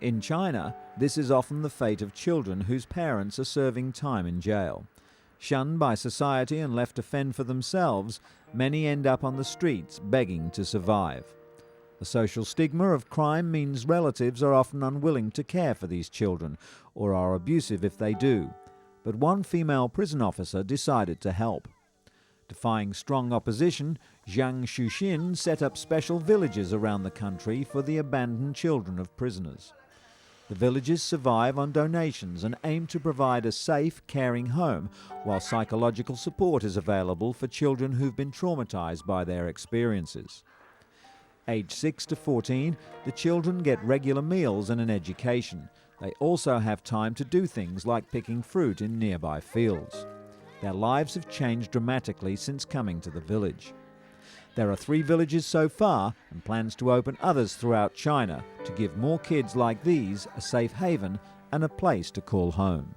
In China, this is often the fate of children whose parents are serving time in jail. Shunned by society and left to fend for themselves, many end up on the streets begging to survive. The social stigma of crime means relatives are often unwilling to care for these children, or are abusive if they do. But one female prison officer decided to help. Defying strong opposition, Zhang Shuxin set up special villages around the country for the abandoned children of prisoners. The villages survive on donations and aim to provide a safe, caring home, while psychological support is available for children who've been traumatized by their experiences. Aged 6 to 14, the children get regular meals and an education. They also have time to do things like picking fruit in nearby fields. Their lives have changed dramatically since coming to the village. There are 3 villages so far, and plans to open others throughout China to give more kids like these a safe haven and a place to call home.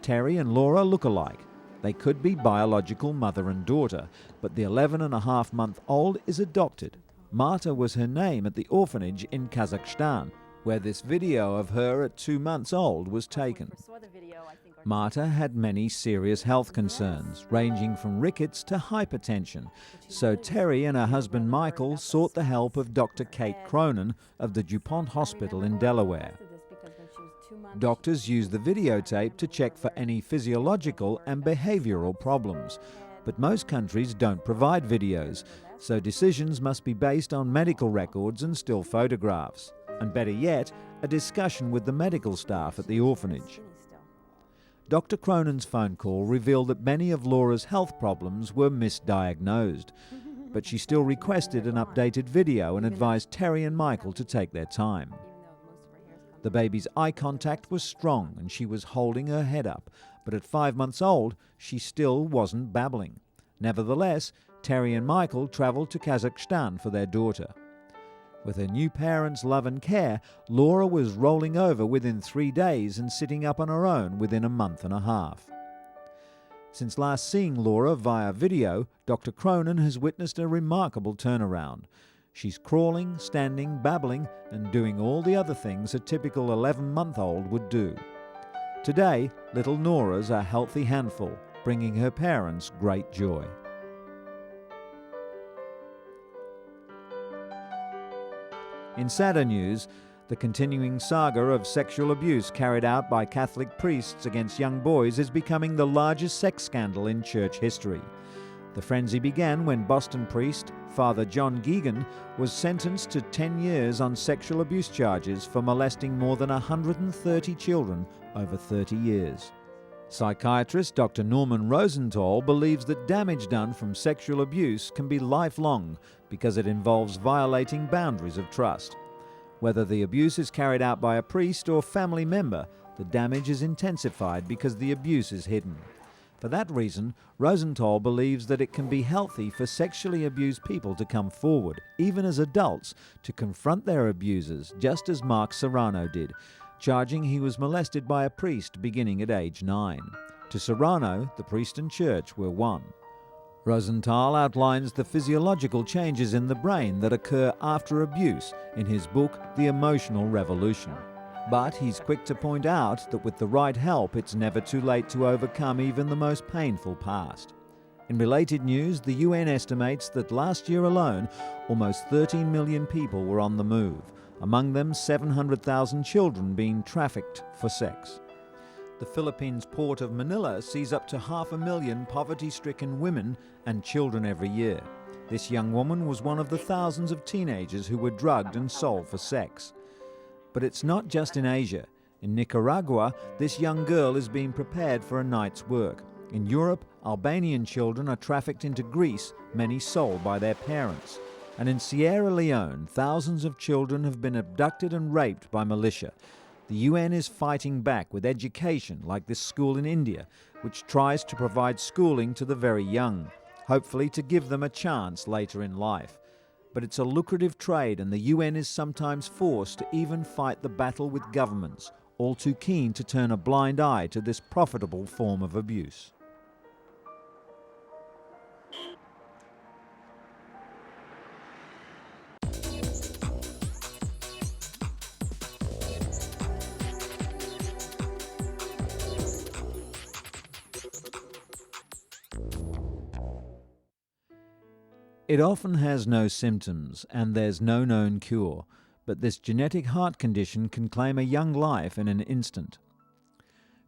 Terry and Laura look alike. They could be biological mother and daughter, but the 11.5-month-old is adopted. Marta was her name at the orphanage in Kazakhstan, where this video of her at 2 months old was taken. Marta had many serious health concerns, ranging from rickets to hypertension, so Terry and her husband Michael sought the help of Dr. Kate Cronin of the DuPont Hospital in Delaware. Doctors use the videotape to check for any physiological and behavioral problems, but most countries don't provide videos, so decisions must be based on medical records and still photographs, and better yet, a discussion with the medical staff at the orphanage. Dr. Cronin's phone call revealed that many of Laura's health problems were misdiagnosed, but she still requested an updated video and advised Terry and Michael to take their time. The baby's eye contact was strong and she was holding her head up, but at 5 months old, she still wasn't babbling. Nevertheless, Terry and Michael travelled to Kazakhstan for their daughter. With her new parents' love and care, Laura was rolling over within 3 days and sitting up on her own within a month and a half. Since last seeing Laura via video, Dr. Cronin has witnessed a remarkable turnaround. She's crawling, standing, babbling, and doing all the other things a typical 11-month-old would do. Today, little Nora's a healthy handful, bringing her parents great joy. In sadder news, the continuing saga of sexual abuse carried out by Catholic priests against young boys is becoming the largest sex scandal in church history. The frenzy began when Boston priest Father John Geoghegan was sentenced to 10 years on sexual abuse charges for molesting more than 130 children over 30 years. Psychiatrist Dr. Norman Rosenthal believes that damage done from sexual abuse can be lifelong because it involves violating boundaries of trust. Whether the abuse is carried out by a priest or family member, the damage is intensified because the abuse is hidden. For that reason, Rosenthal believes that it can be healthy for sexually abused people to come forward, even as adults, to confront their abusers, just as Mark Serrano did, charging he was molested by a priest beginning at age 9. To Serrano, the priest and church were one. Rosenthal outlines the physiological changes in the brain that occur after abuse in his book, The Emotional Revolution. But he's quick to point out that with the right help, it's never too late to overcome even the most painful past. In related news, the UN estimates that last year alone, almost 13 million people were on the move, among them 700,000 children being trafficked for sex. The Philippines' port of Manila sees up to 500,000 poverty-stricken women and children every year. This young woman was one of the thousands of teenagers who were drugged and sold for sex. But it's not just in Asia. In Nicaragua, this young girl is being prepared for a night's work. In Europe, Albanian children are trafficked into Greece, many sold by their parents. And in Sierra Leone, thousands of children have been abducted and raped by militia. The UN is fighting back with education like this school in India, which tries to provide schooling to the very young, hopefully to give them a chance later in life. But it's a lucrative trade, and the UN is sometimes forced to even fight the battle with governments, all too keen to turn a blind eye to this profitable form of abuse. It often has no symptoms and there's no known cure, but this genetic heart condition can claim a young life in an instant.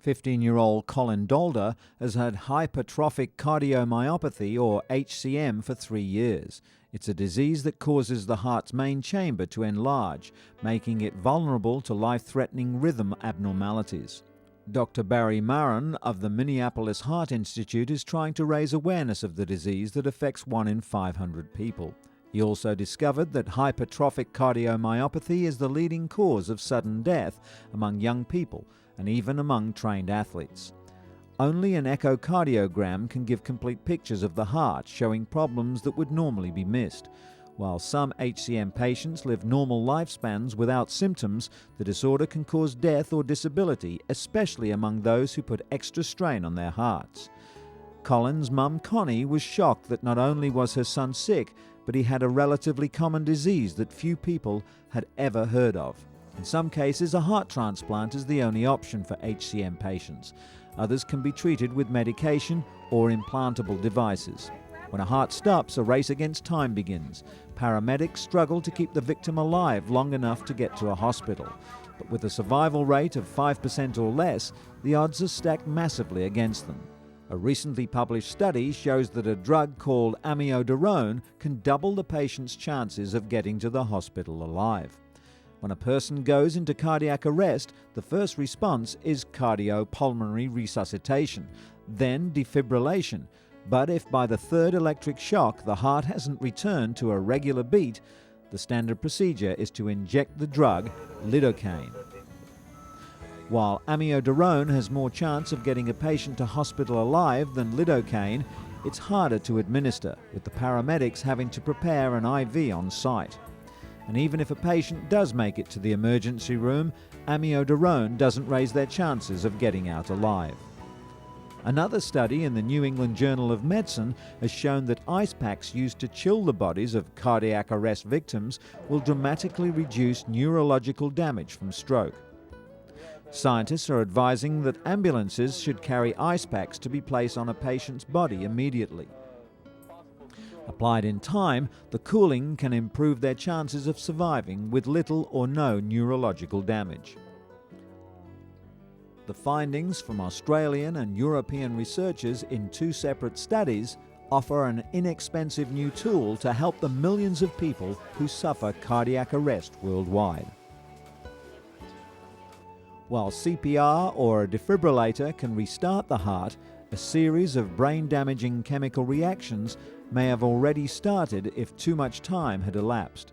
15-year-old Colin Dolder has had hypertrophic cardiomyopathy, or HCM, for 3 years. It's a disease that causes the heart's main chamber to enlarge, making it vulnerable to life-threatening rhythm abnormalities. Dr. Barry Marin of the Minneapolis Heart Institute is trying to raise awareness of the disease that affects 1 in 500 people. He also discovered that hypertrophic cardiomyopathy is the leading cause of sudden death among young people and even among trained athletes. Only an echocardiogram can give complete pictures of the heart, showing problems that would normally be missed. While some HCM patients live normal lifespans without symptoms, the disorder can cause death or disability, especially among those who put extra strain on their hearts. Colin's mum, Connie, was shocked that not only was her son sick, but he had a relatively common disease that few people had ever heard of. In some cases, a heart transplant is the only option for HCM patients. Others can be treated with medication or implantable devices. When a heart stops, a race against time begins. Paramedics struggle to keep the victim alive long enough to get to a hospital. But with a survival rate of 5% or less, the odds are stacked massively against them. A recently published study shows that a drug called amiodarone can double the patient's chances of getting to the hospital alive. When a person goes into cardiac arrest, the first response is cardiopulmonary resuscitation, then defibrillation. But if by the third electric shock the heart hasn't returned to a regular beat, the standard procedure is to inject the drug lidocaine. While amiodarone has more chance of getting a patient to hospital alive than lidocaine, it's harder to administer, with the paramedics having to prepare an IV on site. And even if a patient does make it to the emergency room, amiodarone doesn't raise their chances of getting out alive. Another study in the New England Journal of Medicine has shown that ice packs used to chill the bodies of cardiac arrest victims will dramatically reduce neurological damage from stroke. Scientists are advising that ambulances should carry ice packs to be placed on a patient's body immediately. Applied in time, the cooling can improve their chances of surviving with little or no neurological damage. The findings from Australian and European researchers in 2 separate studies offer an inexpensive new tool to help the millions of people who suffer cardiac arrest worldwide. While CPR or a defibrillator can restart the heart, a series of brain-damaging chemical reactions may have already started if too much time had elapsed.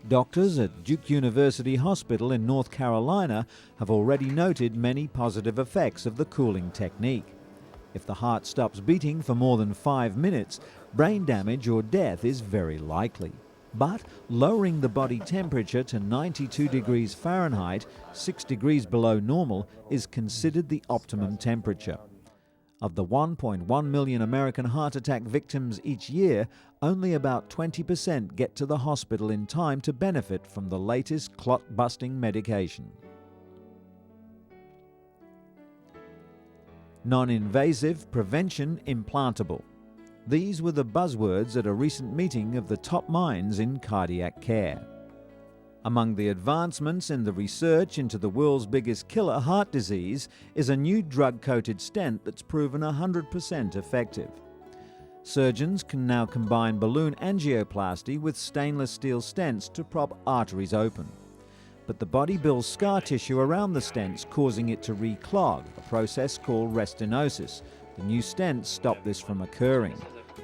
Doctors at Duke University Hospital in North Carolina have already noted many positive effects of the cooling technique. If the heart stops beating for more than 5 minutes, brain damage or death is very likely. But lowering the body temperature to 92 degrees Fahrenheit, 6 degrees below normal, is considered the optimum temperature. Of the 1.1 million American heart attack victims each year, only about 20% get to the hospital in time to benefit from the latest clot-busting medication. Non-invasive prevention implantable. These were the buzzwords at a recent meeting of the top minds in cardiac care. Among the advancements in the research into the world's biggest killer, heart disease, is a new drug-coated stent that's proven 100% effective. Surgeons can now combine balloon angioplasty with stainless steel stents to prop arteries open. But the body builds scar tissue around the stents, causing it to reclog, a process called restenosis. The new stents stop this from occurring.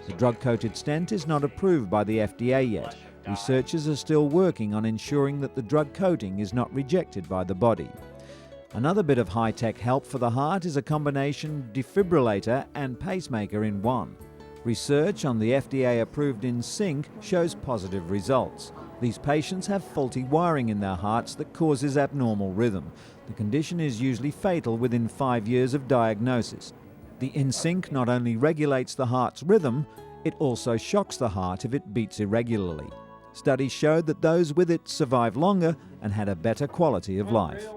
The drug-coated stent is not approved by the FDA yet. Researchers are still working on ensuring that the drug coating is not rejected by the body. Another bit of high-tech help for the heart is a combination defibrillator and pacemaker in one. Research on the FDA-approved InSync shows positive results. These patients have faulty wiring in their hearts that causes abnormal rhythm. The condition is usually fatal within 5 years of diagnosis. The InSync not only regulates the heart's rhythm, it also shocks the heart if it beats irregularly. Studies showed that those with it survived longer and had a better quality of life.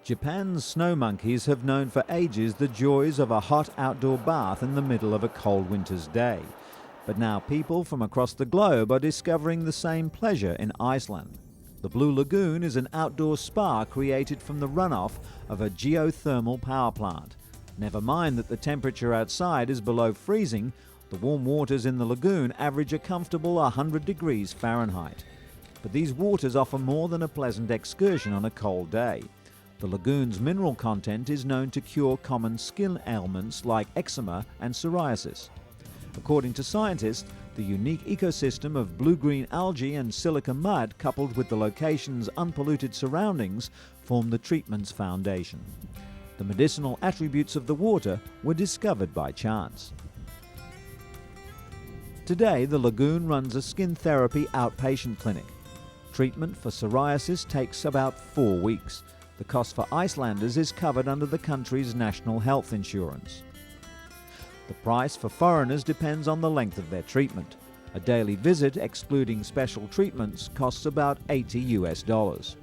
Japan's snow monkeys have known for ages the joys of a hot outdoor bath in the middle of a cold winter's day. But now people from across the globe are discovering the same pleasure in Iceland. The Blue Lagoon is an outdoor spa created from the runoff of a geothermal power plant. Never mind that the temperature outside is below freezing, the warm waters in the lagoon average a comfortable 100 degrees Fahrenheit. But these waters offer more than a pleasant excursion on a cold day. The lagoon's mineral content is known to cure common skin ailments like eczema and psoriasis. According to scientists, the unique ecosystem of blue-green algae and silica mud coupled with the location's unpolluted surroundings form the treatment's foundation. The medicinal attributes of the water were discovered by chance. Today, the lagoon runs a skin therapy outpatient clinic. Treatment for psoriasis takes about 4 weeks. The cost for Icelanders is covered under the country's national health insurance. The price for foreigners depends on the length of their treatment. A daily visit, excluding special treatments, costs about $80.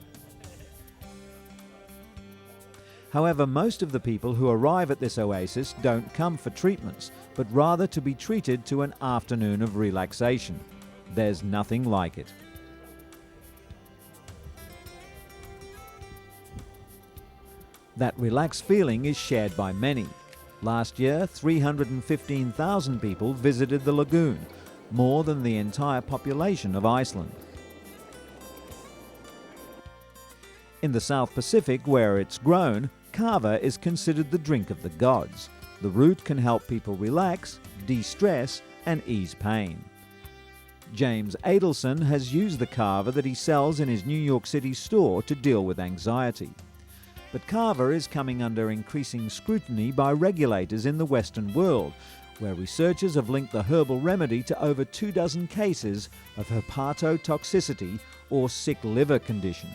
However, most of the people who arrive at this oasis don't come for treatments, but rather to be treated to an afternoon of relaxation. There's nothing like it. That relaxed feeling is shared by many. Last year, 315,000 people visited the lagoon, more than the entire population of Iceland. In the South Pacific, where it's grown, kava is considered the drink of the gods. The root can help people relax, de-stress, and ease pain. James Adelson has used the kava that he sells in his New York City store to deal with anxiety. But kava is coming under increasing scrutiny by regulators in the Western world, where researchers have linked the herbal remedy to over 24 cases of hepatotoxicity or sick liver condition.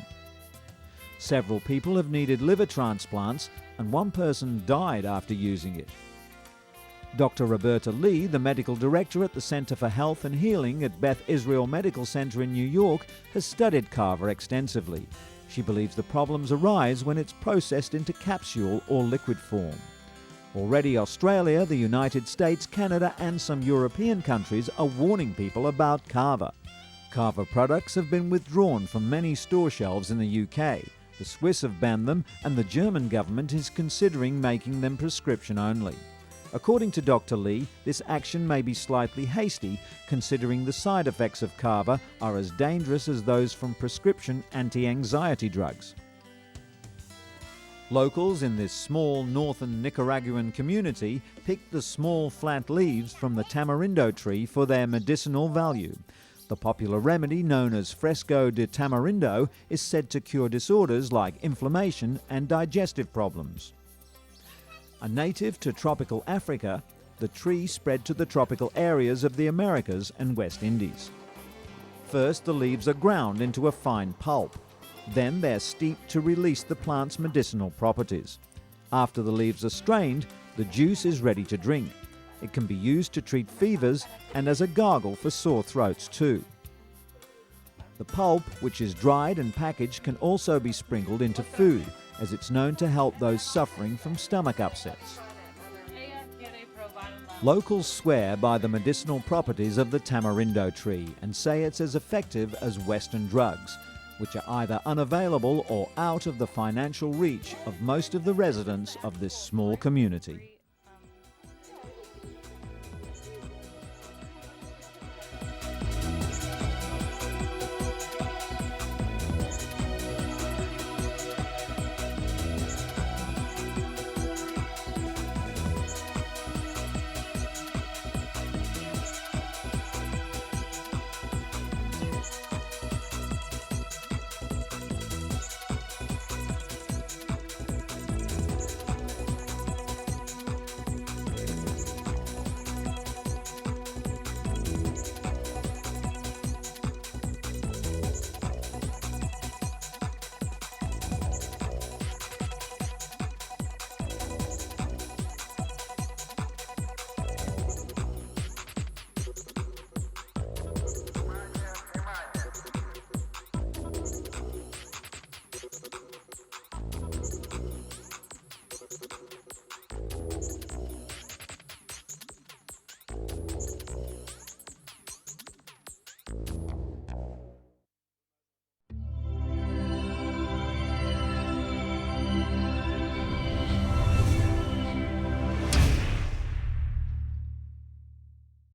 Several people have needed liver transplants, and one person died after using it. Dr. Roberta Lee, the medical director at the Center for Health and Healing at Beth Israel Medical Center in New York, has studied kava extensively. She believes the problems arise when it's processed into capsule or liquid form. Already Australia, the United States, Canada and some European countries are warning people about kava. Kava products have been withdrawn from many store shelves in the UK. The Swiss have banned them, and the German government is considering making them prescription only. According to Dr. Lee, this action may be slightly hasty, considering the side effects of kava are as dangerous as those from prescription anti-anxiety drugs. Locals in this small northern Nicaraguan community picked the small flat leaves from the tamarindo tree for their medicinal value. The popular remedy known as fresco de tamarindo is said to cure disorders like inflammation and digestive problems. A native to tropical Africa, the tree spread to the tropical areas of the Americas and West Indies. First, the leaves are ground into a fine pulp. Then they're steeped to release the plant's medicinal properties. After the leaves are strained, the juice is ready to drink. It can be used to treat fevers and as a gargle for sore throats too. The pulp, which is dried and packaged, can also be sprinkled into food, as it's known to help those suffering from stomach upsets. Locals swear by the medicinal properties of the tamarindo tree and say it's as effective as Western drugs, which are either unavailable or out of the financial reach of most of the residents of this small community.